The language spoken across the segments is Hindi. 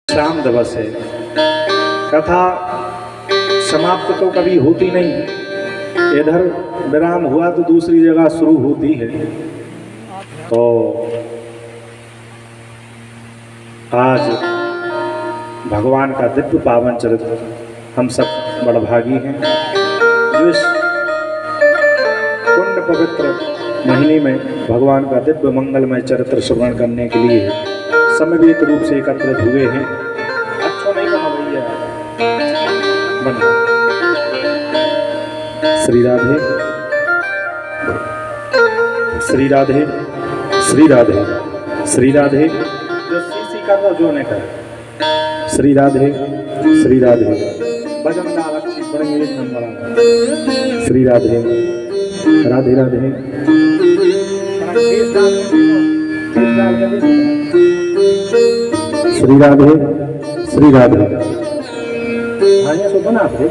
विश्राम दिवस है। कथा समाप्त तो कभी होती नहीं, इधर विराम हुआ तो दूसरी जगह शुरू होती है। तो आज भगवान का दिव्य पावन चरित्र हम सब बड़भागी हैं जो इस पुण्य पवित्र महीने में भगवान का दिव्य मंगलमय चरित्र श्रवण करने के लिए समवेत रूप से एकत्रित हुए हैं। अच्छा नहीं बना भैया, बना। श्री राधे श्री राधे श्री राधे श्री राधे, जो सीसी कर रहा जो ने कर श्री राधे श्री राधे, भजन डाल अच्छी बड़े एक नंबर श्री राधे राधे राधे श्री राधे श्री राधे। हाँ ये तो बना थे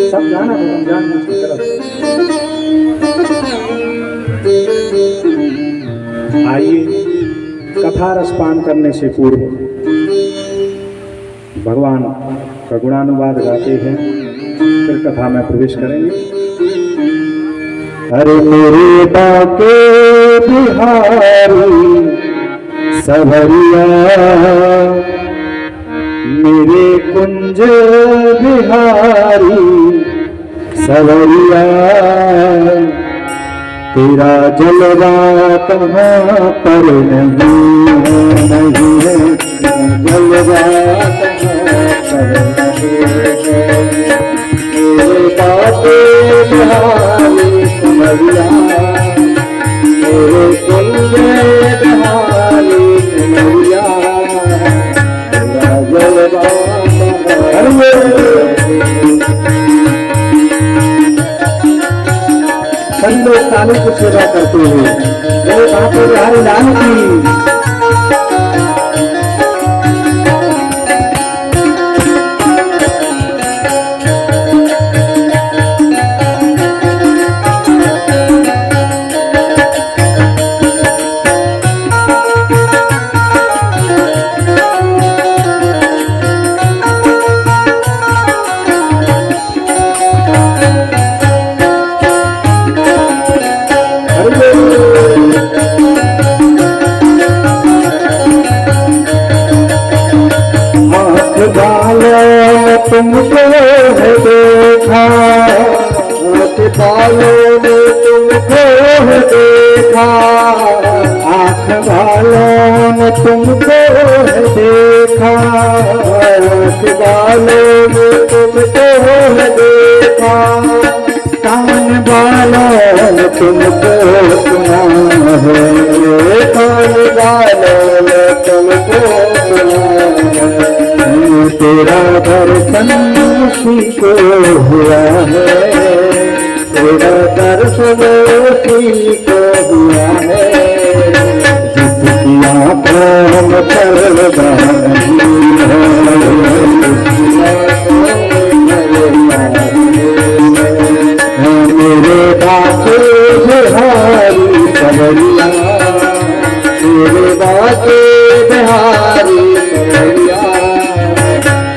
सब जाना तो हम जान मुझकी तरफ। आइए कथा रसपान करने से पूर्व भगवान का गुणानुवाद गाते हैं, फिर कथा में प्रवेश करेंगे। अरे मेरे बाके बिहारी सवरिया, मेरे कुंज बिहारी सवरिया, तेरा जलवा कहाँ पर नहीं है, जलवा कहाँ पर नहीं है। मेरे बाके बिहारी सवरिया, मेरे कुंज बिहारी सवरिया, तेरा जलवा सभी लोग ताली की सेवा करते हुए मेरे बापू बिहारी लाल की। तुमको है देखा, बालों ने तुमको है देखा, आँख बालों ने तुमको है देखा, आँख बालों ने तुमको है देखा, कान बालों ने तुमको सुना है, कान बालों ने तुमको सुना है। तेरा दर्शन उसी को हुआ है, तेरा दर्शन उसी को हुआ है, जिसकी आँखों में पर्दा नहीं है। मेरे बाके बिहारी सवरिया, मेरे बाके बिहारी सवरिया,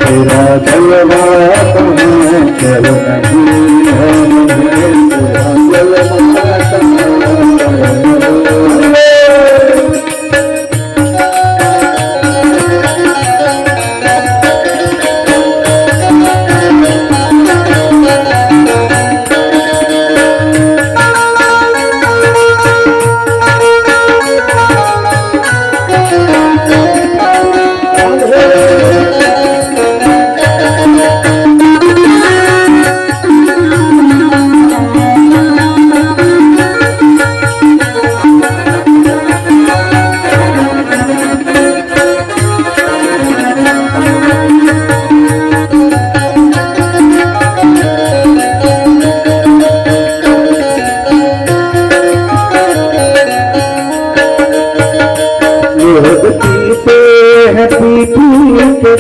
तेरा जलवा कहाँ पर नहीं है, तेरा जलवा लोग पीते हैं, पी के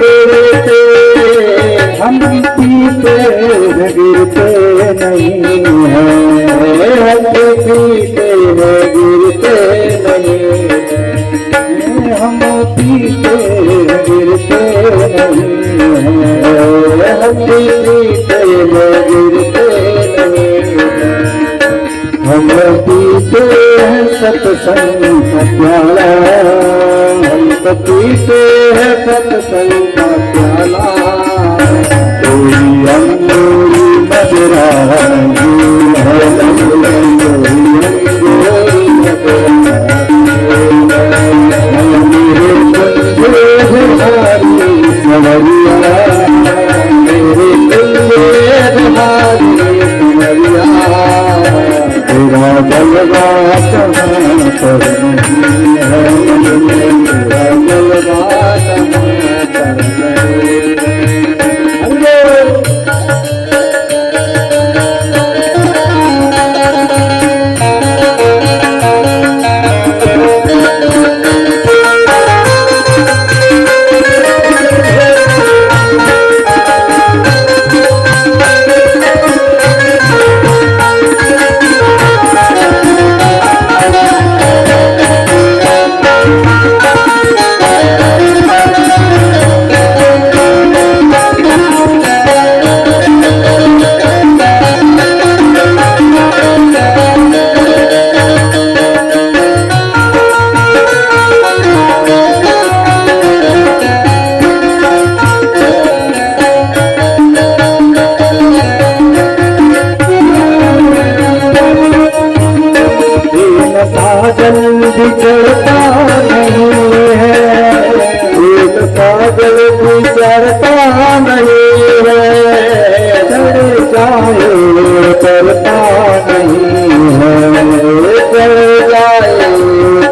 गिरते, हम पीते हैं गिरते नहीं हैं, हम पीते हैं गिरते पीते हैं सत्संग का प्याला, हम तो पीते हैं सत्संग का प्याला। कोई अंगूरी मदरा जल्दी चढ़ता नहीं है, एक पागल भी चढ़ता नहीं है, चढ़ जाए करता नहीं है, चढ़ जाए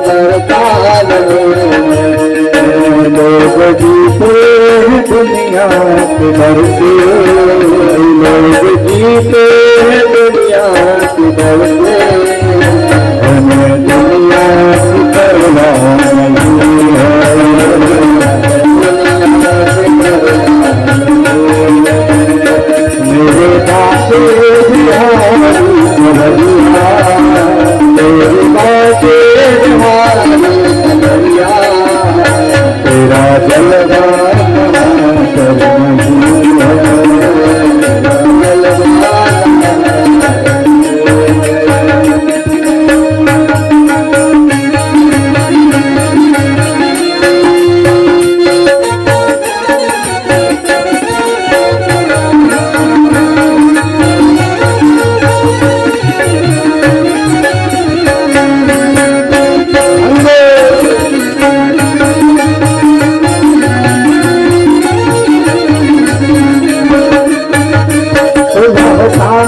करता नहीं है। लोग जीते हैं दुनिया के दर से, लोग जीते हैं दुनिया के दर से, हमें दुनिया से करना नहीं है। मेरे बातें बिहारी समरिया, तेरे बातें बिहारी समरिया, तेरा जलवा कर नहीं है, तेरा जलवा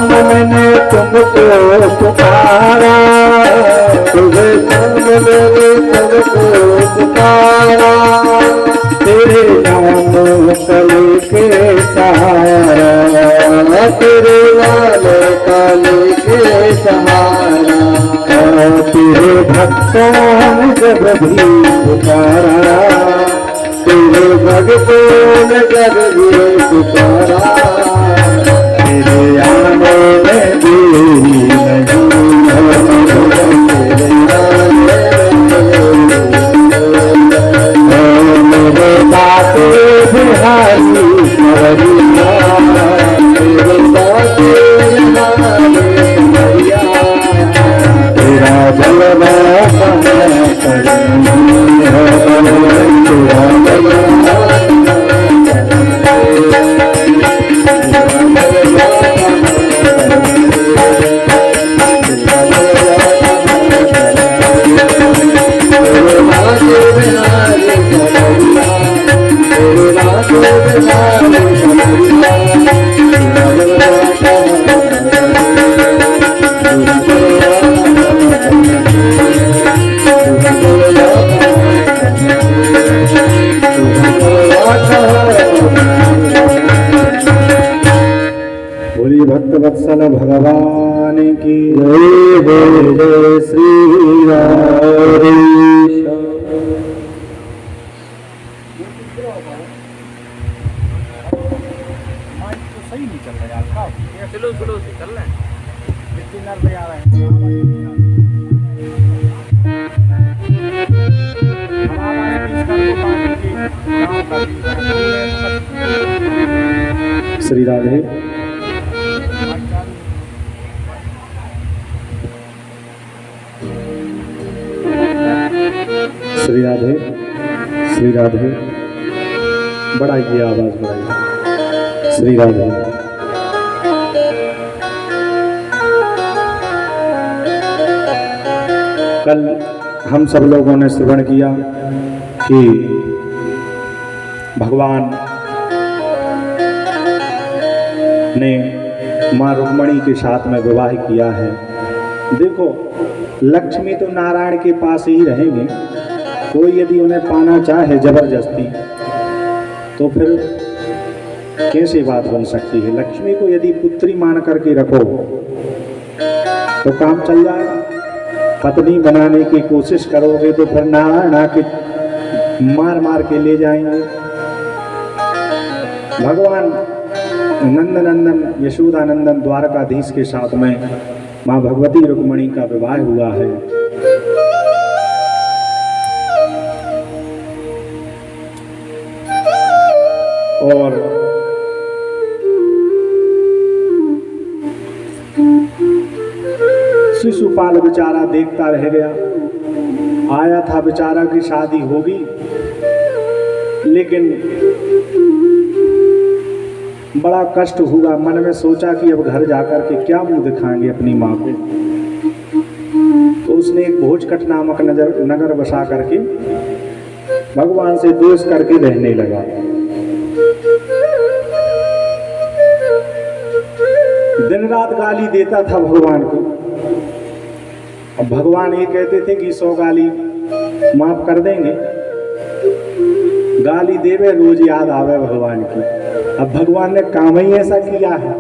मैंने तुमको पुकारा, तुझे मैंने तुमको पुकारा, तेरे नाम कले के सहारा, तेरे लाल काले के सहारा, तेरे भक्तों ने जब भी पुकारा, तेरे भक्तों ने जब भी पुकारा, तेरे आने में देरी नहीं है, तेरे आने मेरे बातें बिहारी समरिया, तेरे बातें बिहारी समरिया, तेरा जलवा करनी है, तेरा जलवा भक्त वत्सल भगवान की जय। जय जय श्री राधेश। सही नहीं चल रहा यार, स्लो स्लो से चल रहा है, इतनी नर्व आ रहे हैं। श्री राधे। श्री राधे, श्री राधे, बढ़ाइए आवाज बढ़ाइए, श्री राधे। कल हम सब लोगों ने श्रवण किया कि भगवान ने माँ रुक्मणी के साथ में विवाह किया है। देखो, लक्ष्मी तो नारायण के पास ही रहेंगे, कोई यदि उन्हें पाना चाहे जबरदस्ती तो फिर कैसे बात बन सकती है। लक्ष्मी को यदि पुत्री मान करके रखो तो काम चल जाएगा, पत्नी बनाने की कोशिश करोगे तो फिर नारायण आके मार मार के ले जाएंगे। भगवान नंदनंदन यशोदानंदन द्वारकाधीश के साथ में माँ भगवती रुक्मणी का विवाह हुआ है। और शिशुपाल बेचारा देखता रह गया। आया था बेचारा की शादी होगी, लेकिन बड़ा कष्ट हुआ। मन में सोचा कि अब घर जाकर के क्या मुंह दिखाएंगे अपनी माँ को। तो उसने एक भोजकट नामक नगर बसा करके भगवान से दोष करके रहने लगा। दिन रात गाली देता था भगवान को। अब भगवान ये कहते थे कि 100 गाली माफ कर देंगे, गाली देवे रोज याद आवे भगवान की। अब भगवान ने काम ही ऐसा किया है,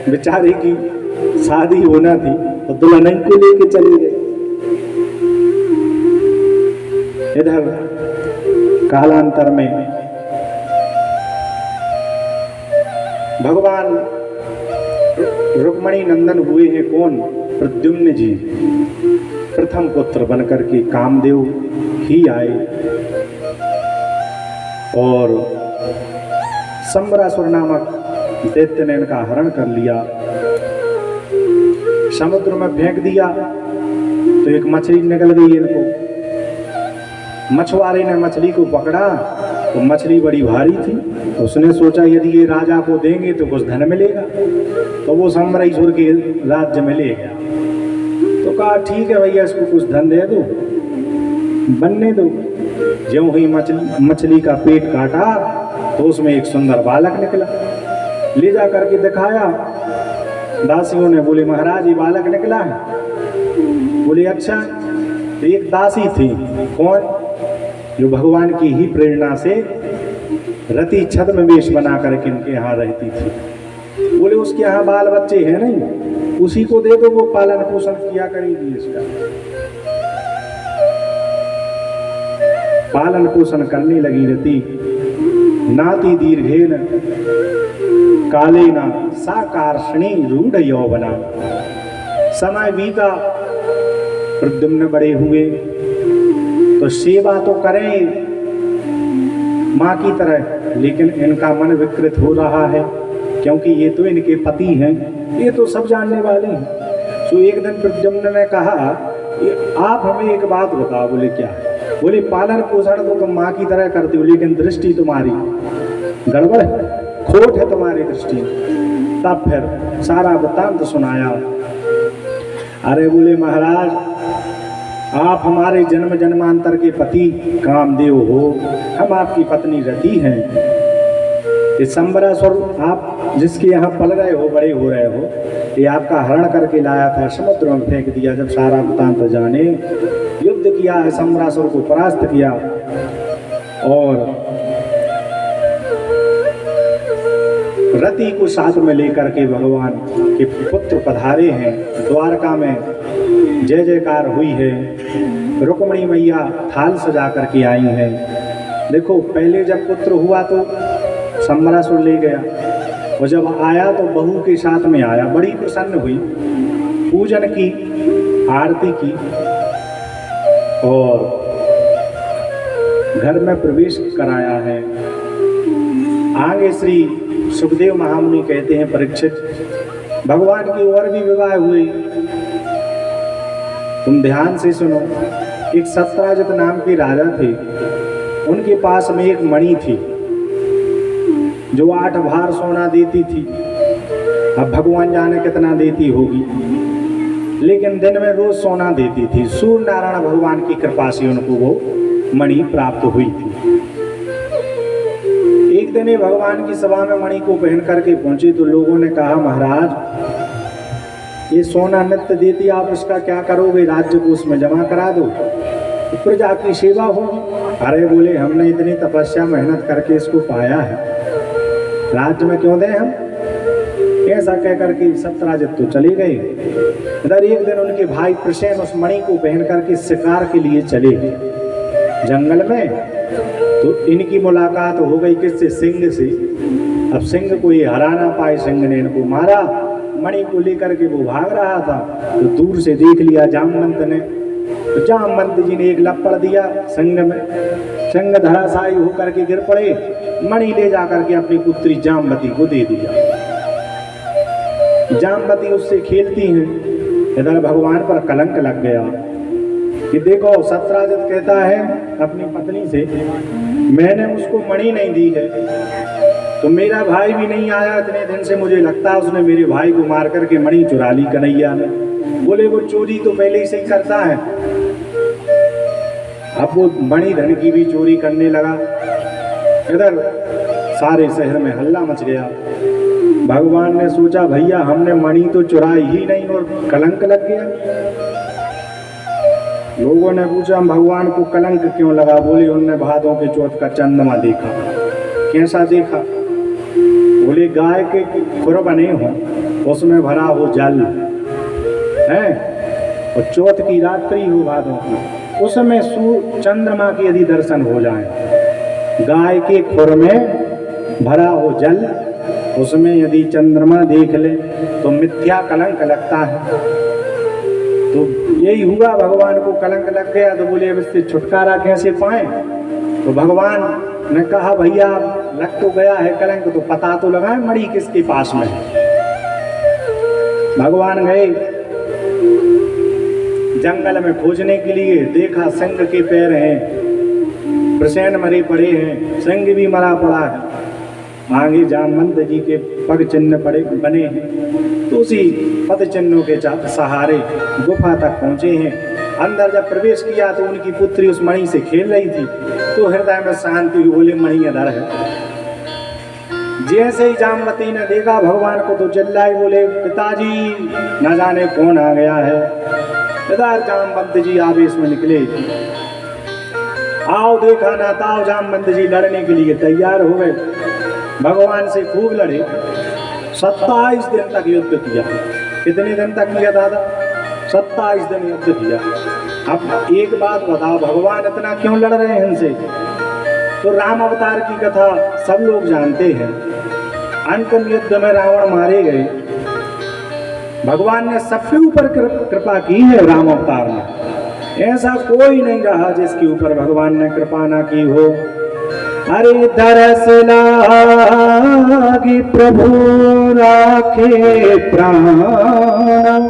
बेचारे की शादी होना थी तो दुल्हन को लेके चले गए। इधर कालांतर में भगवान रुक्मणी नंदन हुए हैं कौन? प्रद्युम्न जी। प्रथम पुत्र बनकर के कामदेव ही आए और संबरासुर नामक दैत्य ने इनका हरण कर लिया, समुद्र में फेंक दिया तो एक मछली निकल गई इनको। मछुआरे ने मछली को पकड़ा तो मछली बड़ी भारी थी, तो उसने सोचा यदि ये राजा को देंगे तो कुछ धन मिलेगा, तो वो संबरासुर के राज्य में ले गया। तो कहा ठीक है भैया, इसको कुछ धन दे दो, बनने दो। ज्यों ही मछली का पेट काटा तो उसमें एक सुंदर बालक निकला। ले जा करके दिखाया दासियों ने, बोले महाराज ये बालक निकला है। बोले अच्छा। तो एक दासी थी, कौन? जो भगवान की ही प्रेरणा से रति छद्म वेश बना करके इनके यहाँ रहती थी। बोले उसके यहाँ बाल बच्चे हैं नहीं, उसी को दे दो, वो पालन पोषण किया करेगी इसका। पालन पोषण करने लगी रति। नाती दीर्घेन कालेना साकार्षणी रूढ़ यौवना। समय बीता, प्रद्युम्न बड़े हुए तो सेवा तो करें माँ की तरह, लेकिन इनका मन विकृत हो रहा है क्योंकि ये तो इनके पति हैं, ये तो सब जानने वाले हैं। तो एक दिन प्रद्युम्न ने कहा आप हमें एक बात बताओ। बोले क्या है? बोले पालन पोषण तो तुम माँ की तरह करते हो, लेकिन दृष्टि तुम्हारी गड़बड़ है, खोट है तुम्हारी दृष्टि। तब फिर सारा वृत्तांत सुनाया। अरे बोले महाराज, आप हमारे जन्म जन्मांतर के पति कामदेव हो, हम आपकी पत्नी रति हैं। ये संबरासुर आप जिसके यहाँ पल रहे हो, बड़े हो रहे हो, ये आपका हरण करके लाया था, समुद्र में फेंक दिया। जब सारा वृत्तांत जाने, युद्ध किया है, संबरासुर को परास्त किया और रति को साथ में लेकर के भगवान के पुत्र पधारे हैं। द्वारका में जय जयकार हुई है। रुक्मणी मैया थाल सजा करके आई हैं। देखो, पहले जब पुत्र हुआ तो संबरासुर ले गया, और जब आया तो बहू के साथ में आया। बड़ी प्रसन्न हुई, पूजन की, आरती की और घर में प्रवेश कराया है। आगे श्री सुखदेव महामुनि कहते हैं, परीक्षित भगवान की और भी विवाह हुए, तुम ध्यान से सुनो। एक सत्राजित नाम के राजा थे, उनके पास में एक मणि थी जो 8 भार सोना देती थी। अब भगवान जाने कितना देती होगी, लेकिन दिन में रोज सोना देती थी। सूर्य नारायण भगवान की कृपा से उनको वो मणि प्राप्त हुई थी। एक दिन ये भगवान की सभा में मणि को पहन करके पहुंचे तो लोगों ने कहा, महाराज ये सोना नित्य देती, आप इसका क्या करोगे? राज्य को उसमें जमा करा दो, प्रजा की सेवा होगी। अरे बोले, हमने इतनी तपस्या मेहनत करके इसको पाया है, राज्य में क्यों दें हम? ऐसा कह करके सत्राजित तो चले गए। इधर एक दिन उनके भाई प्रसेन उस मणि को पहन करके शिकार के लिए चले जंगल में। तो इनकी मुलाकात हो गई किससे? सिंह से। अब सिंह को ये हरा ना पाए, सिंह ने इनको मारा। मणि को लेकर के वो भाग रहा था तो दूर से देख लिया जामवंत ने। तो जामवंत जी ने एक लपड़ दिया सिंह में, सिंह धराशायी होकर के गिर पड़े। मणि ले जाकर के अपनी पुत्री जामवती को दे दिया। जामवती उससे खेलती हैं। इधर भगवान पर कलंक लग गया कि देखो, सत्राजित कहता है अपनी पत्नी से, मैंने उसको मणि नहीं दी है, तो मेरा भाई भी नहीं आया इतने दिन से, मुझे लगता है उसने मेरे भाई को मार करके मणि चुरा ली कन्हैया ने। बोले, वो चोरी तो पहले से ही करता है। अब वो मणि धन की भी चोरी करने लगा। इधर सारे शहर में हल्ला मच गया। भगवान ने सोचा, भैया हमने मणि तो चुराई ही नहीं और कलंक लग गया। लोगों ने पूछा, भगवान को कलंक क्यों लगा? बोले, उनने भादों के चौथ का चंद्रमा देखा। कैसा देखा? बोले, गाय के खुर बने हो, उसमें भरा हो जल है, और चौथ की रात्रि हो भादों की, उसमें चंद्रमा के यदि दर्शन हो जाए, गाय के खुर में भरा हो जल, उसमें यदि चंद्रमा देख ले तो मिथ्या कलंक लगता है। तो यही हुआ, भगवान को कलंक लग गया। तो बोले, अब इससे छुटकारा कैसे पाएं? तो भगवान ने कहा, भैया लग तो गया है कलंक, तो पता तो लगाए मणि किसके पास में है। भगवान गए जंगल में खोजने के लिए, देखा सिंह के पैर हैं, प्रसेन मरे पड़े हैं, सिंह भी मरा पड़ा है, आगे जामवंत जी के पग चिन्ह पड़े बने हैं। तो उसी पद चिन्हों के सहारे गुफा तक पहुंचे हैं। अंदर जब प्रवेश किया तो उनकी पुत्री उस मणि से खेल रही थी, तो हृदय में शांति हुई। बोले, मणि इधर है। जैसे ही जामवती ने देखा भगवान को तो चिल्लाई, बोले, पिताजी न जाने कौन आ गया है। इधर जामवंत जी आवेश में निकले, आओ देखा ना ताओ। जामवंत जी लड़ने के लिए तैयार हो गए, भगवान से खूब लड़े। 27 दिन तक युद्ध किया। कितने दिन तक किया दादा? 27 दिन युद्ध किया। अब एक बात बताओ, भगवान इतना क्यों लड़ रहे हैं इनसे? तो राम अवतार की कथा सब लोग जानते हैं। अंतिम युद्ध में रावण मारे गए। भगवान ने सबके ऊपर कृपा की है। राम अवतार में ऐसा कोई नहीं रहा जिसके ऊपर भगवान ने कृपा ना की हो। अरे दरस लागी प्रभु राखे प्राण,